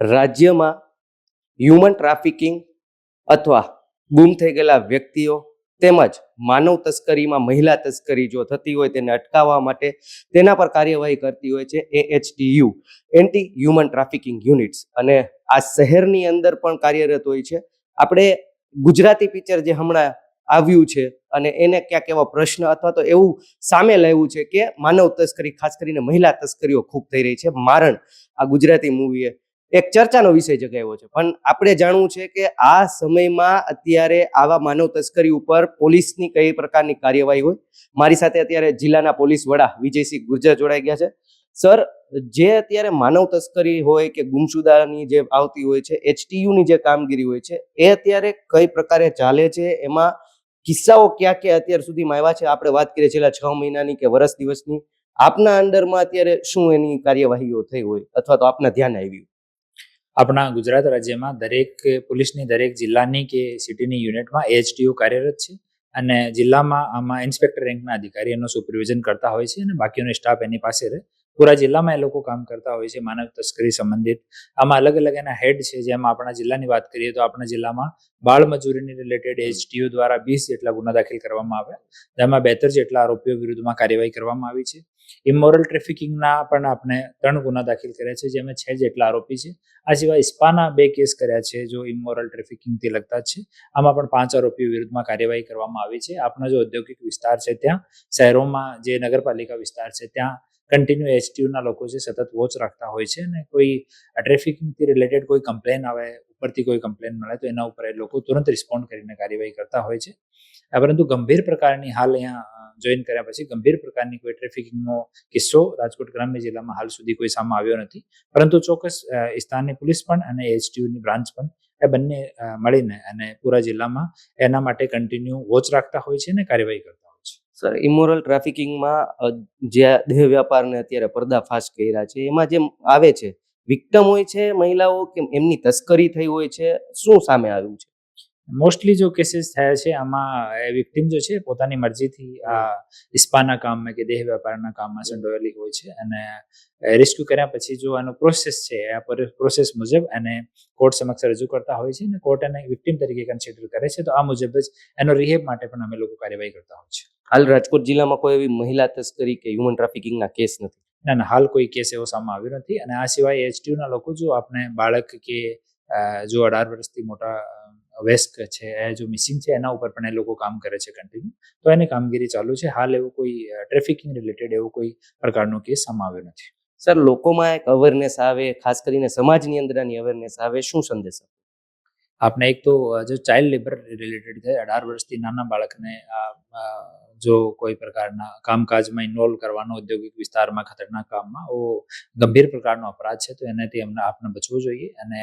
રાજ્યમાં human trafficking અથવા ગુમ થઈ ગયેલા વ્યક્તિઓ તેમજ માનવ તસ્કરીમાં મહિલા તસ્કરી જો થતી હોય તેને અટકાવવા માટે તેના પર કાર્યવાહી કરતી હોય છે AHTU, anti human trafficking units, અને આ શહેરની અંદર પણ કાર્યરત હોય છે. આપણે ગુજરાતી પિક્ચર જે હમણાં આવ્યું છે અને એને ક્યાંક એવા પ્રશ્ન અથવા તો એવું સામે લાવ્યું છે કે માનવ તસ્કરી, ખાસ કરીને મહિલા તસ્કરીઓ ખૂબ થઈ રહી છે. મારણ, આ ગુજરાતી મૂવીએ એક ચર્ચાનો વિષય જગાવ્યો છે. પણ આપણે જાણવું છે કે આ સમયમાં અત્યારે આવા માનવ તસ્કરી ઉપર પોલીસની કઈ પ્રકારની કાર્યવાહી હોય. મારી સાથે અત્યારે જિલ્લાના પોલીસ વડા વિજયસિંહ ગુર્જર જોડાઈ ગયા છે. સર, જે અત્યારે માનવ તસ્કરી હોય કે ગુમશુદાની જે આવતી હોય છે, HTU ની જે કામગીરી હોય છે, એ અત્યારે કઈ પ્રકારે ચાલે છે, એમાં કિસ્સાઓ ક્યાં ક્યાં અત્યાર સુધીમાં આવ્યા છે? આપણે વાત કરીએ છેલ્લા 6 મહિનાની કે વર્ષ દિવસની, આપના અંડરમાં અત્યારે શું એની કાર્યવાહીઓ થઈ હોય અથવા તો આપના ધ્યાન આવી? આપણા ગુજરાત રાજ્યમાં દરેક પોલીસની દરેક જિલ્લાની કે સિટીની યુનિટમાં AHTU કાર્યરત છે અને જિલ્લામાં આમાં ઇન્સ્પેક્ટર રેન્કના અધિકારી એનું સુપરવિઝન કરતા હોય છે અને બાકીનો સ્ટાફ એની પાસે રહે. પૂરા જિલ્લામાં એ લોકો કામ કરતા હોય છે માનવ તસ્કરી સંબંધિત. આમાં અલગ અલગ એના હેડ છે. જેમાં આપણા જિલ્લાની વાત કરીએ તો આપણા જિલ્લામાં બાળ મજૂરીની રિલેટેડ AHTU દ્વારા 20 જેટલા ગુના દાખલ કરવામાં આવ્યા, જેમાં 72 જેટલા આરોપીઓ વિરુદ્ધમાં કાર્યવાહી કરવામાં આવી છે. ઇમોરલ ટ્રાફિકિંગના પણ આપણે 3 ગુના દાખલ કર્યા છે, જેમાં 6 જેટલા આરોપી છે. આ સિવાય ઇસ્પાના 2 કેસ કર્યા છે જો ઇમોરલ ટ્રાફિકિંગથી લગતા છે. આમાં પણ 5 આરોપીઓ વિરુદ્ધમાં કાર્યવાહી કરવામાં આવી છે. આપણા જો ઔદ્યોગિક વિસ્તાર છે ત્યાં, શહેરોમાં જે નગરપાલિકા વિસ્તાર છે ત્યાં કન્ટિન્યુ AHTUના લોકો છે સતત વોચ રાખતા હોય છે અને કોઈ ટ્રાફિકિંગથી રિલેટેડ કોઈ કમ્પ્લેન આવે, ઉપરથી કોઈ કમ્પ્લેન મળે તો એના ઉપર એ લોકો તુરંત રિસ્પોન્ડ કરીને કાર્યવાહી કરતા હોય છે. પરંતુ ગંભીર પ્રકારની હાલ અહીંયા જોઈન કર્યા પછી ગંભીર પ્રકારની કોઈ ટ્રાફિકિંગનો કિસ્સો રાજકોટ ગ્રામ્ય જિલ્લામાં હાલ સુધી કોઈ સામે આવ્યો નથી. પરંતુ ચોક્કસ સ્થાનિક પોલીસ પણ અને AHTUની બ્રાન્ચ પણ એ બંને મળીને અને પૂરા જિલ્લામાં એના માટે કન્ટિન્યુ વોચ રાખતા હોય છે અને કાર્યવાહી કરતા હોય છે. સર, ઇમોરલ ટ્રાફિકિંગમાં જે દેહ વ્યાપારને અત્યારે પર્દાફાશ કર્યા છે, એમાં જે આવે છે વિક્ટમ હોય છે મહિલાઓ કે એમની તસ્કરી થઈ હોય છે, શું સામે આવ્યું છે? મોસ્ટલી જો કેસીસ થયા છે આમાં વિક્ટિમ જો છે પોતાની મરજીથી આ ઇસ્પાના કામમાં કે દેહ વેપારના કામમાં સંડોયેલી હોય છે અને રેસ્ક્યુ કર્યા પછી જો આનો પ્રોસેસ છે આ પ્રોસેસ મુજબ એને કોર્ટ સમક્ષ રજૂ કરતા હોય છે અને કોર્ટ એને વિક્ટિમ તરીકે કન્સિડર કરે છે. તો આ મુજબ જ એનો રિહેબ માટે પણ અમે લોકો કાર્યવાહી કરતા હોય છે. હાલ રાજકોટ જિલ્લામાં કોઈ એવી મહિલા તસ્કરી કે હ્યુમન ટ્રાફિકિંગના કેસ નથી? ના, હાલ કોઈ કેસ એવો સામે આવ્યો નથી. અને આ સિવાય AHTUના લોકો જો આપણે બાળક કે જો 18 વર્ષથી મોટા વેસ્ક છે એ જો મિસિંગ છે એના ઉપર પણ એ લોકો કામ કરે છે કન્ટિન્યુ. તો એની કામગીરી ચાલુ છે. હાલ એવું કોઈ ટ્રાફિકિંગ રિલેટેડ એવો કોઈ પ્રકારનો કેસ સામે આવ્યો નથી. સર, લોકોમાં એક અવેરનેસ આવે, ખાસ કરીને સમાજની અંદરની અવેરનેસ આવે, શું સંદેશ? આપણે એક તો જો ચાઇલ્ડ લેબર રિલેટેડ છે, 18 વર્ષથી નાના બાળકને જો કોઈ પ્રકારના કામકાજમાં ઇન્વોલ્વ કરવાનો ઔદ્યોગિક વિસ્તારમાં ખતરનાક કામમાં ગંભીર પ્રકારનો અપરાધ છે. તો એનાથી આપણે બચવું જોઈએ અને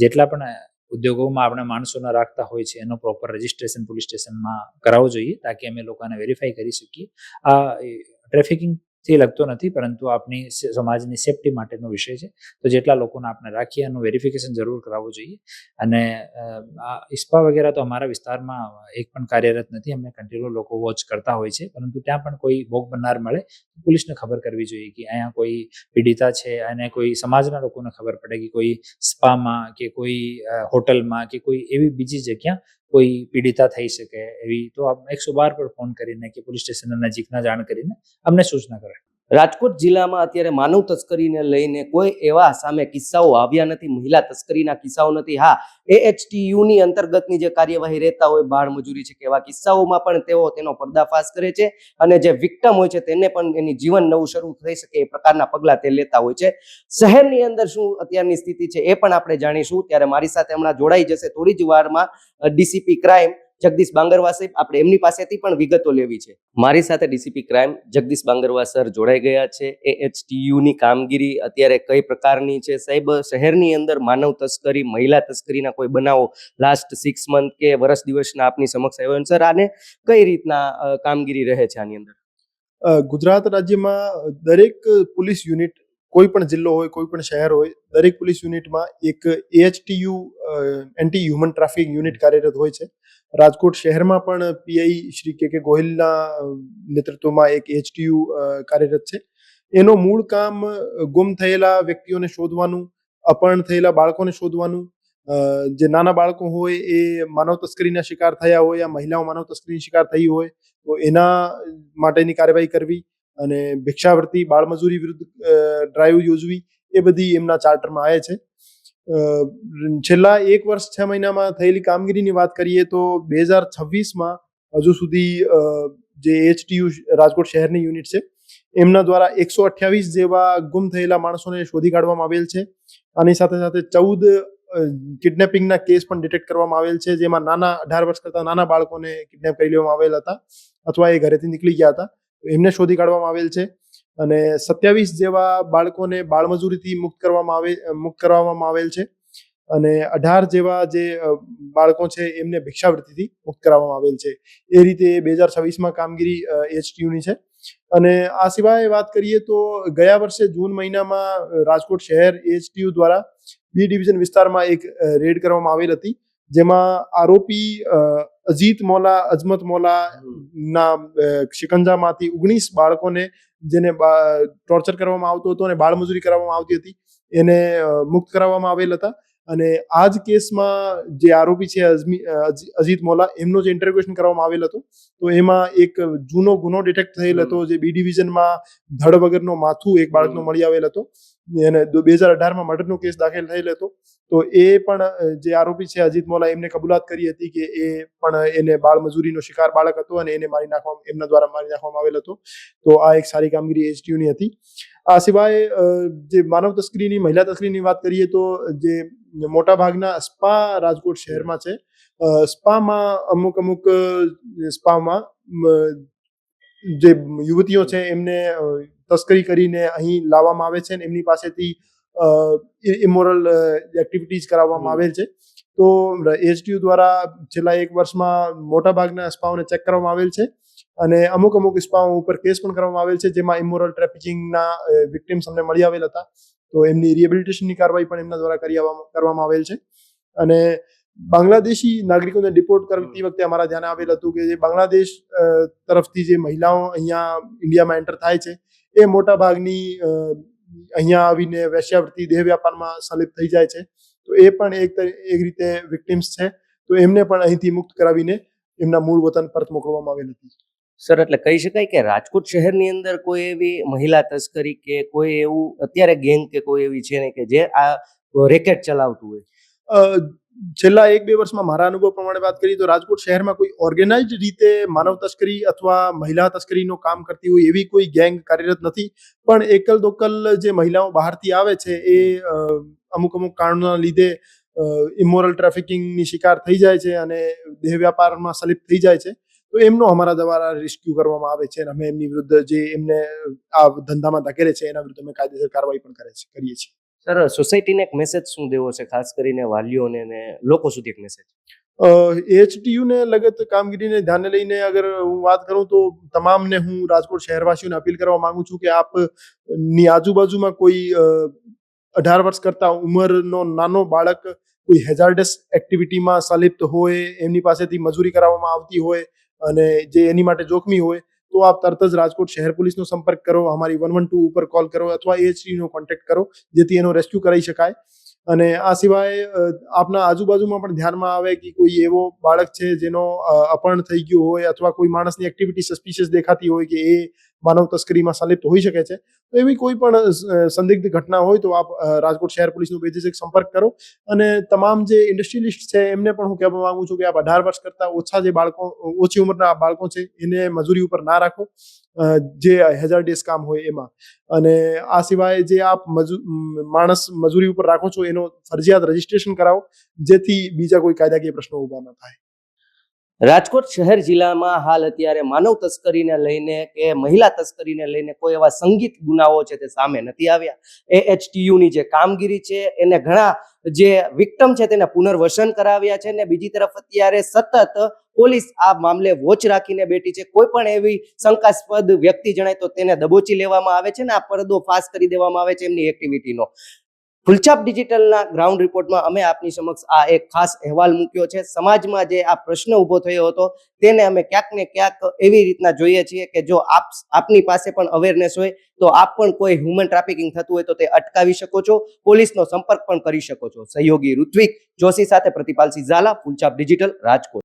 જેટલા પણ ઉદ્યોગોમાં આપણે માણસોને રાખતા હોય છે એનો પ્રોપર રજિસ્ટ્રેશન પોલીસ સ્ટેશનમાં કરાવવું જોઈએ તાકી અમે લોકોને વેરીફાઈ કરી શકીએ. આ ટ્રાફિકિંગથી લગતો નથી પરંતુ આપણી સમાજની સેફટી માટેનો વિષય છે. તો જેટલા લોકોને આપણે રાખીએ એનું વેરિફિકેશન જરૂર કરાવવું જોઈએ. અને આ ઇસ્પા વગેરે તો અમારા વિસ્તારમાં એક પણ કાર્યરત નથી. અમે કન્ટિન્યુ લોકો વોચ કરતા હોય છે, પરંતુ ત્યાં પણ કોઈ ભોગ બનનાર મળે પોલીસને ખબર કરવી જોઈએ કે અહીંયા કોઈ પીડિતા છે અને કોઈ સમાજના લોકોને ખબર પડે કે કોઈ સ્પામાં કે કોઈ હોટલમાં કે કોઈ એવી બીજી જગ્યા કોઈ પીડિતા થઈ શકે એવી, તો 112 પર ફોન કરીને કે પોલીસ સ્ટેશનના નજીકના જાણ કરીને અમને સૂચના કરે. રાજકોટ જિલ્લામાં અત્યારે માનવ તસ્કરીને લઈને કોઈ એવા સામે કિસ્સાઓ આવ્યા નથી, મહિલા તસ્કરીના કિસ્સાઓ નથી. હા, AHTUની અંતર્ગતની જે કાર્યવાહી રહેતા હોય, બાળ મજૂરી છે કે એવા કિસ્સાઓમાં પણ તેઓ તેનો પર્દાફાશ કરે છે અને જે વિક્ટમ હોય છે તેને પણ એની જીવન નવું શરૂ થઈ શકે એ પ્રકારના પગલાં તે લેતા હોય છે. શહેરની અંદર શું અત્યારની સ્થિતિ છે એ પણ આપણે જાણીશું. ત્યારે મારી સાથે હમણાં જોડાઈ જશે થોડી જ વારમાં DCP ક્રાઇમ જગદીશ બાંગરવા સાહેબ. આપણે એમની પાસેથી પણ વિગતો લેવી છે. મારી સાથે DCP crime Jagdish Bangarwa sir જોડાઈ ગયા છે. AHTUની કામગીરી અત્યારે કઈ પ્રકારની છે સાહેબ? શહેરની અંદર માનવ તસ્કરી, મહિલા તસ્કરીના કોઈ બનાવો લાસ્ટ 6 મંથ કે વર્ષ દિવસના આપની સમક્ષ આવ્યો સર, આને કઈ રીતના કામગીરી રહે છે આની અંદર? ગુજરાત રાજ્યમાં દરેક પોલીસ યુનિટ, કોઈ પણ જિલ્લો હોય, કોઈ પણ શહેર હોય, દરેક પોલીસ યુનિટમાં એક AHTU anti human trafficking unit કાર્યરત હોય છે. રાજકોટ શહેરમાં પણ PI શ્રી કે ગોહિલના નેતૃત્વમાં એક AHTU કાર્યરત છે. એનો મૂળ કામ ગુમ થયેલા વ્યક્તિઓને શોધવાનું, અપહરણ થયેલા બાળકોને શોધવાનું, જે નાના બાળકો હોય એ માનવ તસ્કરીના શિકાર થયા હોય યા મહિલાઓ માનવ તસ્કરીની શિકાર થઈ હોય તો એના માટેની કાર્યવાહી કરવી, અને ભિક્ષાવૃત્તિ બાળમજૂરી વિરુદ્ધ ડ્રાઈવ યોજવી, એ બધી એમના ચાર્ટરમાં આવે છે. છેલ્લા 1 વર્ષ 6 મહિનામાં થયેલી કામગીરીની વાત કરીએ તો 2026માં હજુ સુધી જે HTU રાજકોટ શહેરની યુનિટ છે એમના દ્વારા 128 જેવા ગુમ થયેલા માણસોને શોધી કાઢવામાં આવેલ છે. આની સાથે સાથે 14 કિડનેપિંગના કેસ પણ ડિટેક્ટ કરવામાં આવેલ છે, જેમાં નાના 18 વર્ષ કરતા નાના બાળકોને કિડનેપ કરી લેવામાં આવેલ હતા અથવા એ ઘરેથી નીકળી ગયા હતા, એમને શોધી કાઢવામાં આવેલ છે. અને 27 જેવા બાળકોને બાળમજૂરીથી મુક્ત કરવામાં આવેલ છે, અને 18 જેવા જે બાળકો છે એમને ભિક્ષાવૃત્તિથી મુક્ત કરવામાં આવેલ છે. એ રીતે 2026માં કામગીરી HTUની છે. અને આ સિવાય વાત કરીએ તો ગયા વર્ષે જૂન મહિનામાં રાજકોટ શહેર HTU દ્વારા બી ડિવિઝન વિસ્તારમાં એક રેડ કરવામાં આવેલ હતી, જેમાં આરોપી અજમત મોલા ના શિકંજામાંથી 19 બાળકોને જેને ટોર્ચર કરવામાં આવતો હતો અને બાળમજૂરી કરવામાં આવતી હતી એને મુક્ત કરાવવામાં આવેલ હતા. અને આ જ કેસમાં જે આરોપી છે અજીત મોલા, એમનો જે ઇન્ટરોગેશન કરવામાં આવેલ હતો તો એમાં એક જૂનો ગુનો ડિટેક્ટ થયેલ હતો, જે બી ડિવિઝનમાં ધડ વગરનો માથું એક બાળકનો મળી આવેલ હતો, અને 2018માં મર્ડરનો કેસ દાખલ થયેલ હતો. તો એ પણ જે આરોપી છે અજીત મોલા, એમને કબૂલાત કરી હતી કે એ પણ એને બાળમજૂરીનો શિકાર બાળક હતો અને એને એમના દ્વારા મારી નાખવામાં આવેલ હતો. તો આ એક સારી કામગીરી HTUની હતી. આ સિવાય જે માનવ તસ્કરીની, મહિલા તસ્કરીની વાત કરીએ તો જે મોટા ભાગના સ્પા રાજકોટ શહેરમાં છે, સ્પામાં અમુક સ્પામાં જે યુવતીઓ છે એમને તસ્કરી કરીને અહીં લાવવામાં આવે છે અને એમની પાસેથી ઇમોરલ એક્ટિવિટીઝ કરાવવામાં આવેલ છે. તો HTU દ્વારા છેલ્લા 1 વર્ષમાં મોટા ભાગના સ્પાઓને ચેક કરવામાં આવેલ છે, અને અમુક સ્પાઓ ઉપર કેસ પણ કરવામાં આવેલ છે, જેમાં ઇમોરલ ટ્રાફિકિંગના વિક્ટિમ્સ અમને મળી આવેલ હતા. તો એમની રિહેબિલિટેશનની કાર્યવાહી પણ એમના દ્વારા કરવામાં આવેલ છે. અને બાંગ્લાદેશી નાગરિકોને ડિપોર્ટ કરતી વખતે અમારા ધ્યાને આવેલ હતું કે જે બાંગ્લાદેશ તરફથી જે મહિલાઓ અહીંયા ઇન્ડિયામાં એન્ટર થાય છે એ મોટા ભાગની અહીંયા આવીને વેશ્યાવૃત્તિ, દેહ વ્યાપારમાં સંલિપ્ત થઈ જાય છે. તો એ પણ એક રીતે વિક્ટિમ્સ છે. તો એમને પણ અહીંથી મુક્ત કરાવીને એમના મૂળ વતન પરત મોકલવામાં આવેલ હતી. સર, એટલે કહી શકાય કે રાજકોટ શહેરની અંદર કોઈ એવી મહિલા તસ્કરી કે કોઈ એવું અત્યારે ગેંગ કે કોઈ એવી છે ને કે જે આ રેકેટ ચલાવતું હોય? છેલ્લા 1-2 વર્ષમાં મારા અનુભવ પ્રમાણે વાત કરીએ તો રાજકોટ શહેરમાં કોઈ ઓર્ગેનાઇઝડ રીતે માનવ તસ્કરી અથવા મહિલા તસ્કરીનું કામ કરતી હોય એવી કોઈ ગેંગ કાર્યરત નથી. પણ એકલ દોકલ જે મહિલાઓ બહારથી આવે છે એ અમુક કારણોના લીધે ઇમોરલ ટ્રાફિકિંગની શિકાર થઈ જાય છે અને દેહ વ્યાપારમાં સંલિપ્ત થઈ જાય છે. તો એમનો અમારા દ્વારા રેસ્ક્યુ કરવામાં આવે છે અને અમે એમની વિરુદ્ધ જે એમને આ ધંધામાં ધકેલે છે એના વિરુદ્ધ અમે કાયદેસર કાર્યવાહી પણ કરીએ છીએ. સર, સોસાયટીને એક મેસેજ શું દેવો છે, ખાસ કરીને વાલીઓને અને લોકો સુધી એક મેસેજ? HTU ને લગત કામગીરીને ધ્યાને લઈને અગર હું વાત કરું તો તમામને હું રાજકોટ શહેરવાસીઓને અપીલ કરવા માંગુ છું કે આપની આજુબાજુમાં કોઈ 18 વર્ષ કરતા ઉંમરનો નાનો બાળક કોઈ હેઝાર્ડસ એક્ટિવિટીમાં સંલિપ્ત હોય, એમની પાસેથી મજૂરી કરાવવામાં આવતી હોય અને જે એની માટે જોખમી હોય તો આપ તરત જ રાજકોટ શહેર પોલીસનો સંપર્ક કરો, અમારી 112 ઉપર કોલ કરો અથવા HTUનો કોન્ટેક્ટ કરો, જેથી એનો રેસ્ક્યુ કરાવી શકાય. અને આ સિવાય આપના આજુબાજુમાં પણ ધ્યાનમાં આવે કે કોઈ એવો બાળક છે જેનો અપહરણ થઈ ગયું હોય અથવા કોઈ માણસની એક્ટિવિટી સસ્પિશિયસ દેખાતી હોય કે એ માનવ તસ્કરીમાં સંલિપ્ત હોઈ શકે છે, તો એવી કોઈ પણ સંદિગ્ધ ઘટના હોય તો આપ રાજકોટ શહેર પોલીસનો બેઝિક સંપર્ક કરો. અને તમામ જે ઇન્ડસ્ટ્રીયલિસ્ટ છે એમને પણ હું કહેવા માંગુ છું કે આપ 18 વર્ષ કરતા ઓછી ઉંમરના બાળકો છે એને મજૂરી ઉપર ના રાખો, જે હેઝાર્ડિયસ કામ હોય એમાં. અને આ સિવાય જે આપ માણસ મજૂરી ઉપર રાખો છો એનો ફરજિયાત રજીસ્ટ્રેશન કરાવો, જેથી બીજા કોઈ કાયદાકીય પ્રશ્નો ઊભા ન થાય. રાજકોટ શહેર જિલ્લામાં હાલ અત્યારે માનવ તસ્કરીને લઈને કે મહિલા તસ્કરીને લઈને કોઈ એવા સંગીત ગુનાઓ છે તે સામે નથી આવ્યા. HTUની જે કામગીરી છે એને ઘણા જે વિક્ટમ છે તેને પુનર્વસન કરાવ્યા છે, ને બીજી તરફ અત્યારે સતત પોલીસ આ મામલે વોચ રાખીને બેઠી છે. કોઈ પણ એવી શંકાસ્પદ વ્યક્તિ જણાય તો તેને દબોચી લેવામાં આવે છે ને આ પડદો ફાસ કરી દેવામાં આવે છે એમની એક્ટિવિટીનો. ફૂલછાપ ડિજિટલના ગ્રાઉન્ડ રિપોર્ટમાં અમે આપની સમક્ષ આ એક ખાસ અહેવાલ મૂક્યો છે. સમાજમાં જે આ પ્રશ્ન ઊભો થયો હતો તેને અમે ક્યાંક ને ક્યાંક એવી રીતના જોઈએ છીએ કે જો આપની પાસે પણ અવેરનેસ હોય તો આપ પણ કોઈ હ્યુમન ટ્રાફિકિંગ થતું હોય તો તે અટકાવી શકો છો, પોલીસનો સંપર્ક પણ કરી શકો છો. સહયોગી ઋત્વિક જોશી સાથે પ્રતિપાલસિંહ ઝાલા, ફૂલછાપ ડિજિટલ, રાજકોટ.